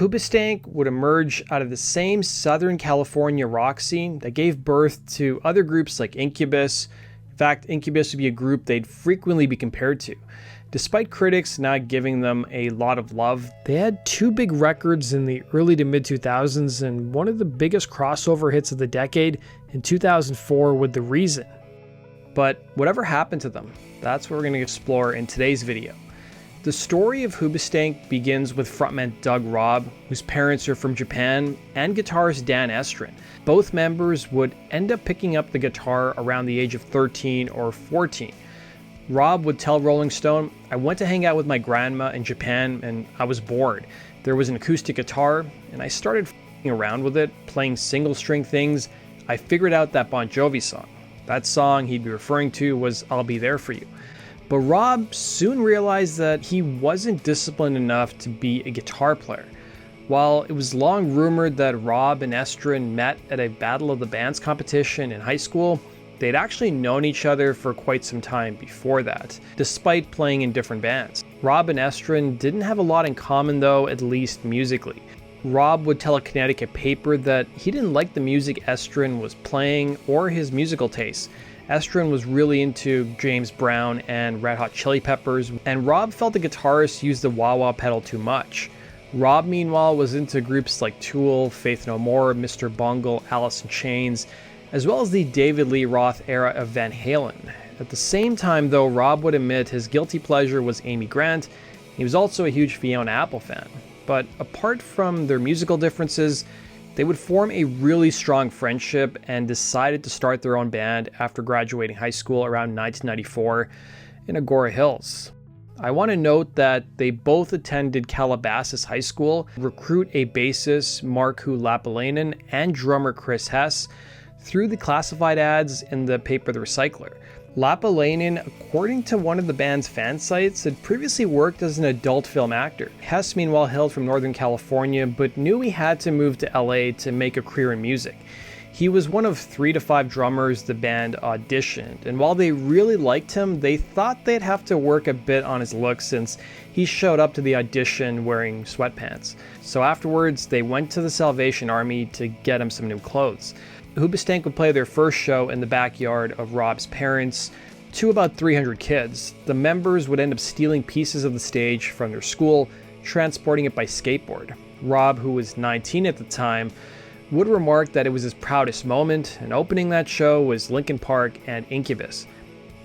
Hoobastank would emerge out of the same Southern California rock scene that gave birth to other groups like Incubus. In fact, Incubus would be a group they'd frequently be compared to. Despite critics not giving them a lot of love, they had two big records in the early to mid 2000s and one of the biggest crossover hits of the decade in 2004 with The Reason. But whatever happened to them? That's what we're going to explore in today's video. The story of Hoobastank begins with frontman Doug Robb, whose parents are from Japan, and guitarist Dan Estrin. Both members would end up picking up the guitar around the age of 13 or 14. Robb would tell Rolling Stone, "I went to hang out with my grandma in Japan and I was bored. There was an acoustic guitar and I started f***ing around with it, playing single string things. I figured out that Bon Jovi song." That song he'd be referring to was "I'll Be There For You." But Robb soon realized that he wasn't disciplined enough to be a guitar player. While it was long rumored that Robb and Estrin met at a Battle of the Bands competition in high school, they'd actually known each other for quite some time before that, despite playing in different bands. Robb and Estrin didn't have a lot in common though, at least musically. Robb would tell a Connecticut paper that he didn't like the music Estrin was playing or his musical tastes. Estrin was really into James Brown and Red Hot Chili Peppers, and Robb felt the guitarist used the wah-wah pedal too much. Robb, meanwhile, was into groups like Tool, Faith No More, Mr. Bungle, Alice in Chains, as well as the David Lee Roth era of Van Halen. At the same time, though, Robb would admit his guilty pleasure was Amy Grant. He was also a huge Fiona Apple fan. But apart from their musical differences, they would form a really strong friendship and decided to start their own band after graduating high school around 1994 in Agora Hills. I want to note that they both attended Calabasas High School, recruit a bassist, Markku Lappalainen, and drummer Chris Hess through the classified ads in the paper The Recycler. Lappalainen, according to one of the band's fan sites, had previously worked as an adult film actor. Hess, meanwhile, hailed from Northern California, but knew he had to move to LA to make a career in music. He was one of 3 to 5 drummers the band auditioned, and while they really liked him, they thought they'd have to work a bit on his look since he showed up to the audition wearing sweatpants. So afterwards, they went to the Salvation Army to get him some new clothes. Hoobastank would play their first show in the backyard of Robb's parents to about 300 kids. The members would end up stealing pieces of the stage from their school, transporting it by skateboard. Robb, who was 19 at the time, would remark that it was his proudest moment, and opening that show was Linkin Park and Incubus.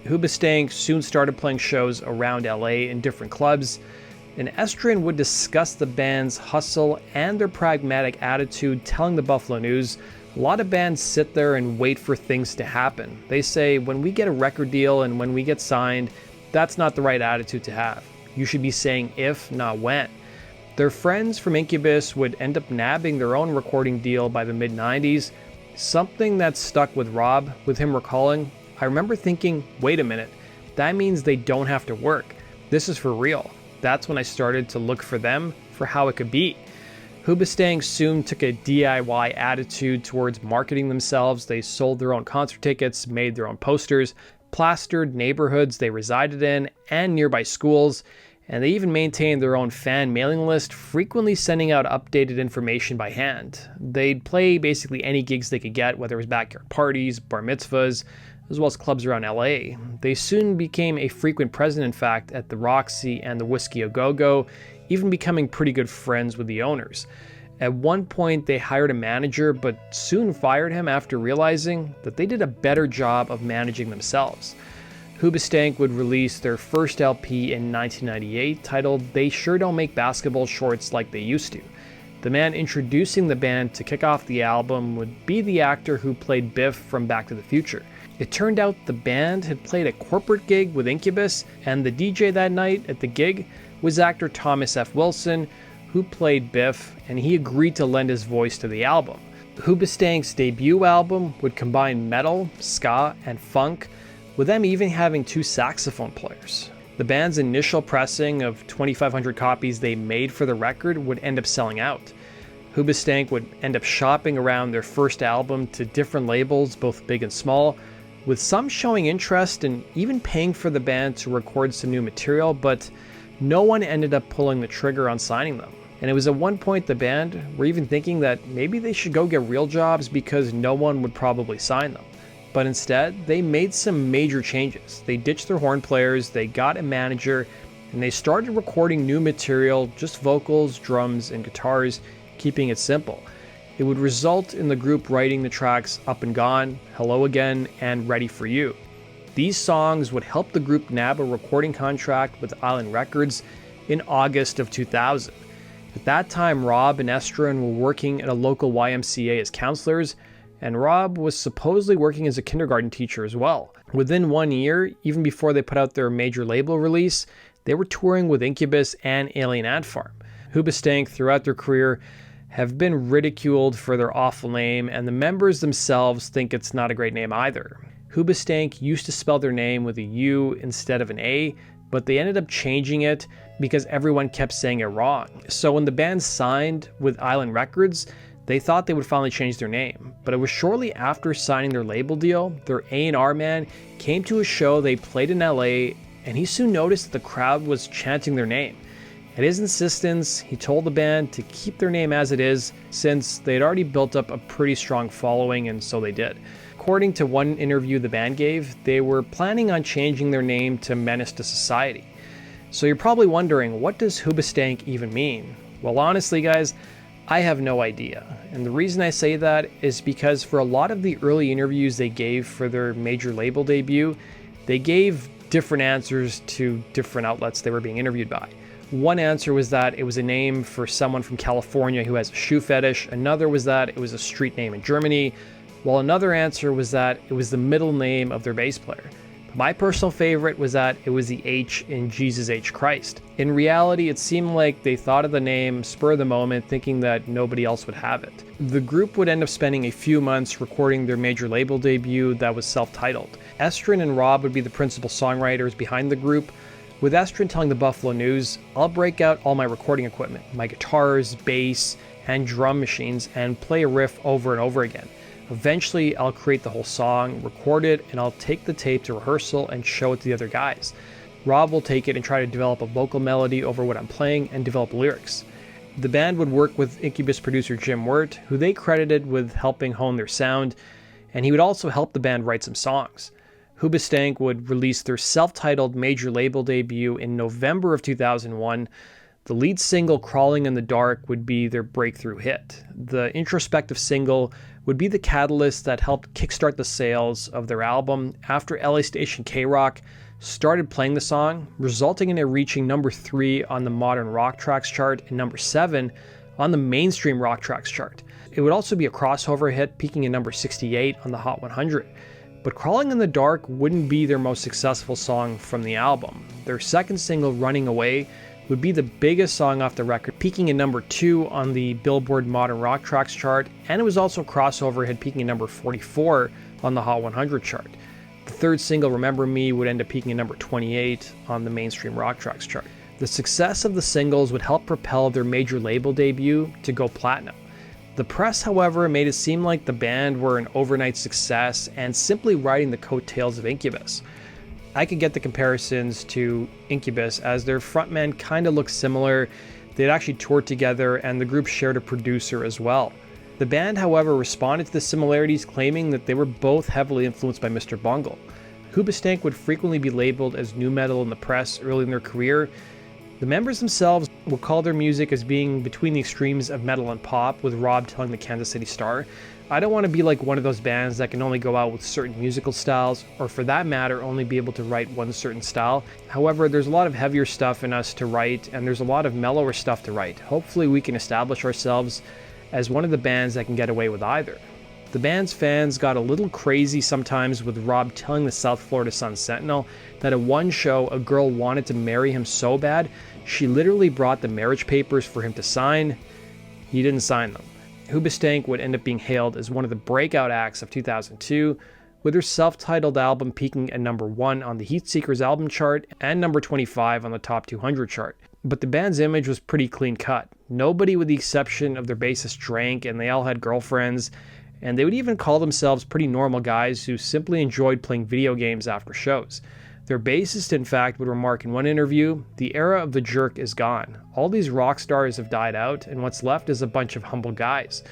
Hoobastank soon started playing shows around LA in different clubs, and Estrin would discuss the band's hustle and their pragmatic attitude, telling the Buffalo News, "A lot of bands sit there and wait for things to happen. They say, when we get a record deal and when we get signed, that's not the right attitude to have. You should be saying if, not when." Their friends from Incubus would end up nabbing their own recording deal by the mid-90s, something that stuck with Robb, with him recalling, "I remember thinking, wait a minute, that means they don't have to work. This is for real. That's when I started to look for them for how it could be." Hoobastank soon took a DIY attitude towards marketing themselves. They sold their own concert tickets, made their own posters, plastered neighborhoods they resided in and nearby schools, and they even maintained their own fan mailing list, frequently sending out updated information by hand. They'd play basically any gigs they could get, whether it was backyard parties, bar mitzvahs, as well as clubs around LA. They soon became a frequent presence, in fact, at the Roxy and the Whiskey A Go-Go, even becoming pretty good friends with the owners. At one point, they hired a manager, but soon fired him after realizing that they did a better job of managing themselves. Hoobastank would release their first LP in 1998, titled "They Sure Don't Make Basketball Shorts Like They Used To." The man introducing the band to kick off the album would be the actor who played Biff from Back to the Future. It turned out the band had played a corporate gig with Incubus, and the DJ that night at the gig was actor Thomas F. Wilson, who played Biff, and he agreed to lend his voice to the album. Hoobastank's debut album would combine metal, ska, and funk, with them even having 2 saxophone players. The band's initial pressing of 2,500 copies they made for the record would end up selling out. Hoobastank would end up shopping around their first album to different labels, both big and small, with some showing interest and even paying for the band to record some new material, but no one ended up pulling the trigger on signing them. And it was at one point the band were even thinking that maybe they should go get real jobs because no one would probably sign them. But instead, they made some major changes. They ditched their horn players, they got a manager, and they started recording new material, just vocals, drums, and guitars, keeping it simple. It would result in the group writing the tracks Up and Gone, Hello Again, and Ready for You. These songs would help the group nab a recording contract with Island Records in August of 2000. At that time, Rob and Estrin were working at a local YMCA as counselors, and Rob was supposedly working as a kindergarten teacher as well. Within 1 year, even before they put out their major label release, they were touring with Incubus and Alien Ant Farm. Hoobastank, throughout their career, have been ridiculed for their awful name, and the members themselves think it's not a great name either. Hoobastank used to spell their name with a U instead of an A, but they ended up changing it because everyone kept saying it wrong. So when the band signed with Island Records, they thought they would finally change their name. But it was shortly after signing their label deal, their A&R man came to a show they played in LA, and he soon noticed that the crowd was chanting their name. At his insistence, he told the band to keep their name as it is, since they had already built up a pretty strong following, and so they did. According to one interview the band gave, they were planning on changing their name to Menace to Society. So you're probably wondering, what does Hoobastank even mean? Well, honestly guys, I have no idea. And the reason I say that is because for a lot of the early interviews they gave for their major label debut, they gave different answers to different outlets they were being interviewed by. One answer was that it was a name for someone from California who has a shoe fetish. Another was that it was a street name in Germany, while another answer was that it was the middle name of their bass player. My personal favorite was that it was the H in Jesus H. Christ. In reality, it seemed like they thought of the name spur of the moment, thinking that nobody else would have it. The group would end up spending a few months recording their major label debut that was self-titled. Estrin and Rob would be the principal songwriters behind the group, with Estrin telling the Buffalo News, "I'll break out all my recording equipment, my guitars, bass, and drum machines, and play a riff over and over again. Eventually, I'll create the whole song, record it, and I'll take the tape to rehearsal and show it to the other guys. Rob will take it and try to develop a vocal melody over what I'm playing and develop lyrics." The band would work with Incubus producer Jim Wirt, who they credited with helping hone their sound, and he would also help the band write some songs. Hoobastank would release their self-titled major label debut in November of 2001. The lead single, Crawling in the Dark, would be their breakthrough hit. The introspective single would be the catalyst that helped kickstart the sales of their album after LA station K-Rock started playing the song, resulting in it reaching number 3 on the Modern Rock Tracks chart and number 7 on the Mainstream Rock Tracks chart. It would also be a crossover hit, peaking at number 68 on the Hot 100. But Crawling in the Dark wouldn't be their most successful song from the album. Their second single, Running Away, would be the biggest song off the record, peaking at number 2 on the Billboard Modern Rock Tracks chart, and it was also a crossover hit, peaking at number 44 on the Hot 100 chart. The third single, Remember Me, would end up peaking at number 28 on the Mainstream Rock Tracks chart. The success of the singles would help propel their major label debut to go platinum. The press, however, made it seem like the band were an overnight success and simply riding the coattails of Incubus. I could get the comparisons to Incubus as their frontmen kind of looked similar. They'd actually toured together and the group shared a producer as well. The band, however, responded to the similarities, claiming that they were both heavily influenced by Mr. Bungle. Hoobastank would frequently be labeled as nu metal in the press early in their career. The members themselves would call their music as being between the extremes of metal and pop, with Rob telling the Kansas City Star, "I don't want to be like one of those bands that can only go out with certain musical styles, or for that matter, only be able to write one certain style. However, there's a lot of heavier stuff in us to write, and there's a lot of mellower stuff to write. Hopefully we can establish ourselves as one of the bands that can get away with either." The band's fans got a little crazy sometimes, with Rob telling the South Florida Sun-Sentinel that at one show a girl wanted to marry him so bad, she literally brought the marriage papers for him to sign. He didn't sign them. Hoobastank would end up being hailed as one of the breakout acts of 2002, with their self-titled album peaking at number 1 on the Heatseekers album chart and number 25 on the Top 200 chart. But the band's image was pretty clean cut. Nobody with the exception of their bassist drank, and they all had girlfriends, and they would even call themselves pretty normal guys who simply enjoyed playing video games after shows. Their bassist, in fact, would remark in one interview, "The era of the jerk is gone. All these rock stars have died out, and what's left is a bunch of humble guys."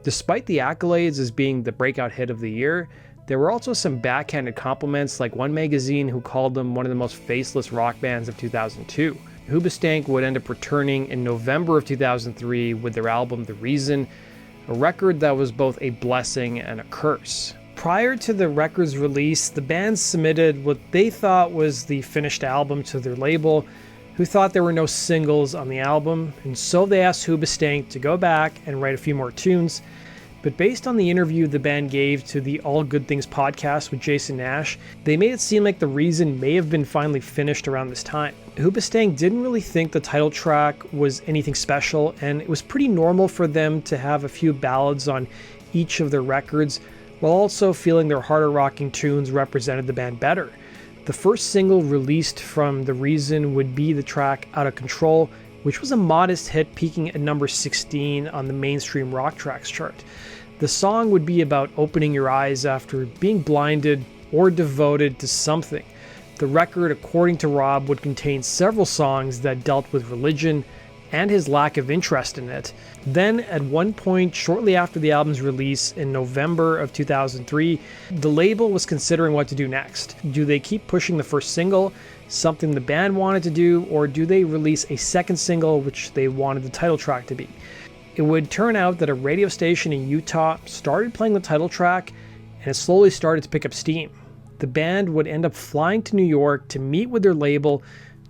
Despite the accolades as being the breakout hit of the year, there were also some backhanded compliments, like one magazine who called them one of the most faceless rock bands of 2002. Hoobastank would end up returning in November of 2003 with their album The Reason, a record that was both a blessing and a curse. Prior to the record's release, the band submitted what they thought was the finished album to their label, who thought there were no singles on the album, and so they asked Hoobastank to go back and write a few more tunes. But based on the interview the band gave to the All Good Things podcast with Jason Nash, they made it seem like The Reason may have been finally finished around this time. Hoobastank didn't really think the title track was anything special, and it was pretty normal for them to have a few ballads on each of their records, while also feeling their harder rocking tunes represented the band better. The first single released from The Reason would be the track Out of Control, which was a modest hit, peaking at number 16 on the mainstream rock tracks chart. The song would be about opening your eyes after being blinded or devoted to something. The record, according to Rob, would contain several songs that dealt with religion and his lack of interest in it. Then, at one point, shortly after the album's release in November of 2003, the label was considering what to do next. Do they keep pushing the first single, something the band wanted to do, or do they release a second single, which they wanted the title track to be? It would turn out that a radio station in Utah started playing the title track, and it slowly started to pick up steam. The band would end up flying to New York to meet with their label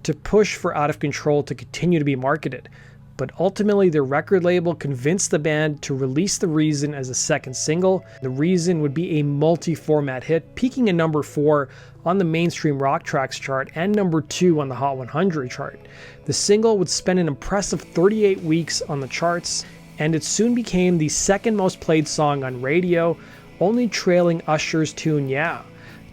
to push for Out of Control to continue to be marketed. But ultimately, their record label convinced the band to release The Reason as a second single. The Reason would be a multi-format hit, peaking at number 4 on the mainstream rock tracks chart and number 2 on the Hot 100 chart. The single would spend an impressive 38 weeks on the charts, and it soon became the second most played song on radio, only trailing Usher's tune Yeah.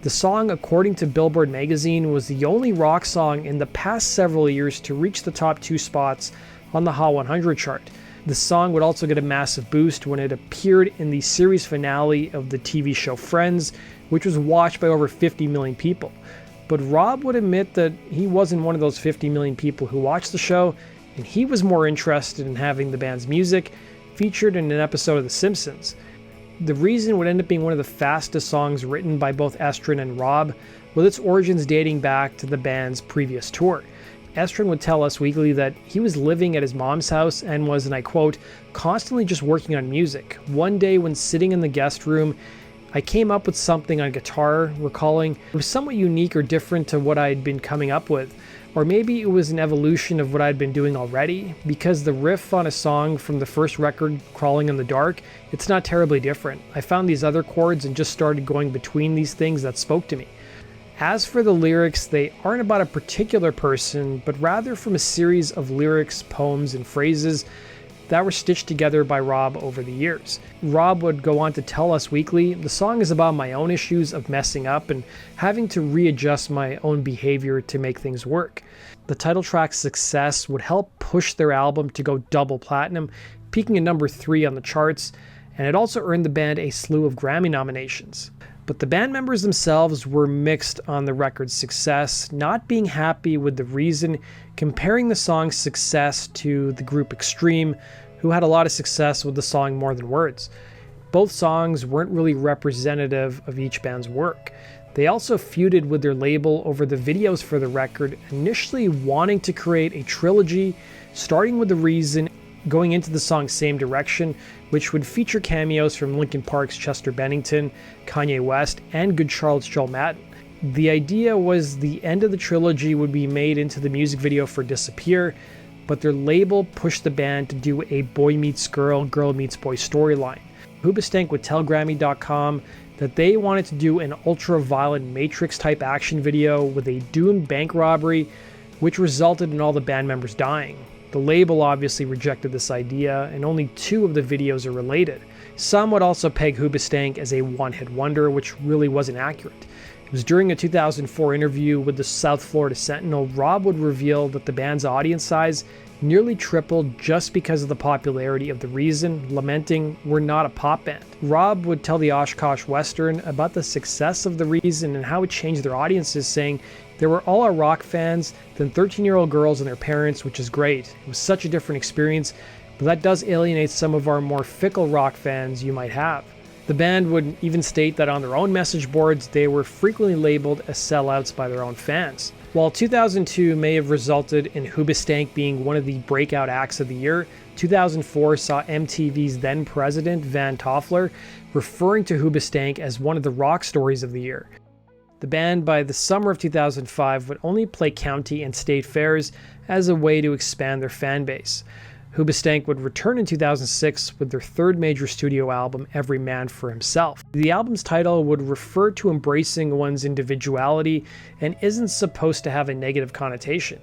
The song, according to Billboard magazine, was the only rock song in the past several years to reach the top 2 spots on the Hot 100 chart. The song would also get a massive boost when it appeared in the series finale of the TV show Friends, which was watched by over 50 million people. But Rob would admit that he wasn't one of those 50 million people who watched the show, and he was more interested in having the band's music featured in an episode of The Simpsons. The Reason would end up being one of the fastest songs written by both Estrin and Rob, with its origins dating back to the band's previous tour. Estrin would tell Us Weekly that he was living at his mom's house and was, and I quote, constantly just working on music. One day when sitting in the guest room, I came up with something on guitar, recalling it was somewhat unique or different to what I'd been coming up with. Or maybe it was an evolution of what I'd been doing already, because the riff on a song from the first record, Crawling in the Dark, it's not terribly different. I found these other chords and just started going between these things that spoke to me. As for the lyrics, they aren't about a particular person, but rather from a series of lyrics, poems, and phrases that were stitched together by Rob over the years. Rob would go on to tell Us Weekly, the song is about my own issues of messing up and having to readjust my own behavior to make things work. The title track's success would help push their album to go double platinum, peaking at number 3 on the charts, and it also earned the band a slew of Grammy nominations. But the band members themselves were mixed on the record's success, not being happy with The Reason, comparing the song's success to the group Extreme, who had a lot of success with the song More Than Words. Both songs weren't really representative of each band's work. They also feuded with their label over the videos for the record, initially wanting to create a trilogy, starting with The Reason, going into the song Same Direction, which would feature cameos from Linkin Park's Chester Bennington, Kanye West, and Good Charlotte's Joel Madden. The idea was the end of the trilogy would be made into the music video for Disappear, but their label pushed the band to do a boy meets girl, girl meets boy storyline. Hoobastank would tell Grammy.com that they wanted to do an ultra-violent Matrix-type action video with a doomed bank robbery, which resulted in all the band members dying. The label obviously rejected this idea, and only 2 of the videos are related. Some would also peg Hoobastank as a one-hit wonder, which really wasn't accurate. was during a 2004 interview with the South Florida Sentinel, Rob would reveal that the band's audience size nearly tripled just because of the popularity of The Reason, lamenting, "We're not a pop band." Rob would tell the Oshkosh Western about the success of The Reason and how it changed their audiences, saying, "They were all our rock fans, then 13-year-old girls and their parents, which is great. It was such a different experience, but that does alienate some of our more fickle rock fans you might have." The band would even state that on their own message boards, they were frequently labeled as sellouts by their own fans. While 2002 may have resulted in Hoobastank being one of the breakout acts of the year, 2004 saw MTV's then president, Van Toffler, referring to Hoobastank as one of the rock stories of the year. The band, by the summer of 2005, would only play county and state fairs as a way to expand their fan base. Hoobastank would return in 2006 with their third major studio album, Every Man for Himself. The album's title would refer to embracing one's individuality and isn't supposed to have a negative connotation.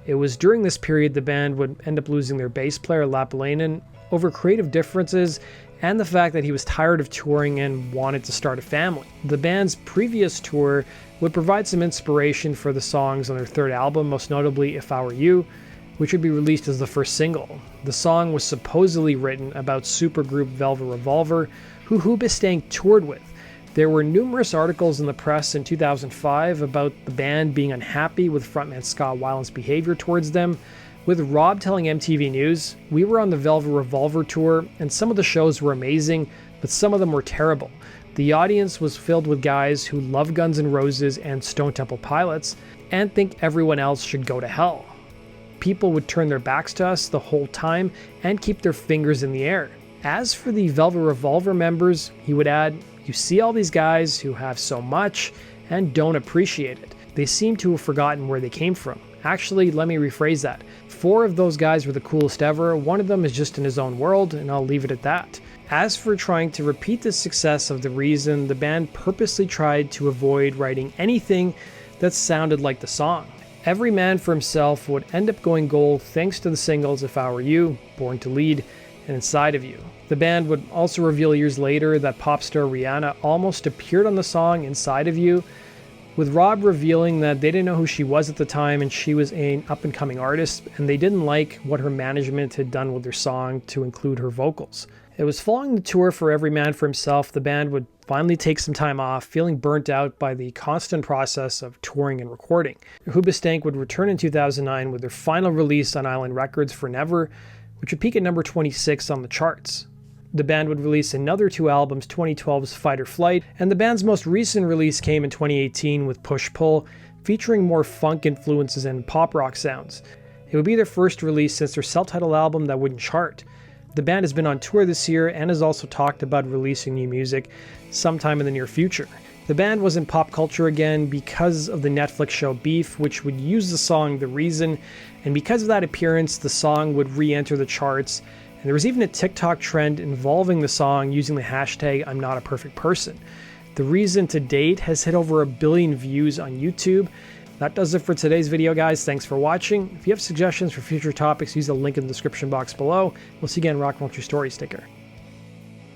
It was during this period the band would end up losing their bass player, Lapalainen, over creative differences and the fact that he was tired of touring and wanted to start a family. The band's previous tour would provide some inspiration for the songs on their third album, most notably If I Were You, which would be released as the first single. The song was supposedly written about supergroup Velvet Revolver, who Hoobastank toured with. There were numerous articles in the press in 2005 about the band being unhappy with frontman Scott Weiland's behavior towards them, with Rob telling MTV News, "We were on the Velvet Revolver tour, and some of the shows were amazing, but some of them were terrible. The audience was filled with guys who love Guns N' Roses and Stone Temple Pilots, and think everyone else should go to hell. People would turn their backs to us the whole time and keep their fingers in the air." As for the Velvet Revolver members, he would add, "You see all these guys who have so much and don't appreciate it. They seem to have forgotten where they came from. Actually, let me rephrase that. 4 of those guys were the coolest ever. One of them is just in his own world, and I'll leave it at that." As for trying to repeat the success of The Reason, the band purposely tried to avoid writing anything that sounded like the song. Every Man for Himself would end up going gold thanks to the singles If I Were You, Born to Lead, and Inside of You. The band would also reveal years later that pop star Rihanna almost appeared on the song Inside of You, with Rob revealing that they didn't know who she was at the time and she was an up-and-coming artist, and they didn't like what her management had done with their song to include her vocals. It was following the tour for Every Man for Himself, the band would finally take some time off, feeling burnt out by the constant process of touring and recording. Hoobastank would return in 2009 with their final release on Island Records for Never, which would peak at number 26 on the charts. The band would release another 2 albums, 2012's Fight or Flight, and the band's most recent release came in 2018 with Push Pull, featuring more funk influences and pop rock sounds. It would be their first release since their self-titled album that wouldn't chart. The band has been on tour this year and has also talked about releasing new music sometime in the near future. The band was in pop culture again because of the Netflix show Beef, which would use the song The Reason, and because of that appearance, the song would re-enter the charts, and there was even a TikTok trend involving the song using the hashtag I'm Not a Perfect Person. The Reason to date has hit over 1 billion views on YouTube. That does it for today's video, guys. Thanks for watching. If you have suggestions for future topics, use the link in the description box below. We'll see you again, Rock Culture Story sticker.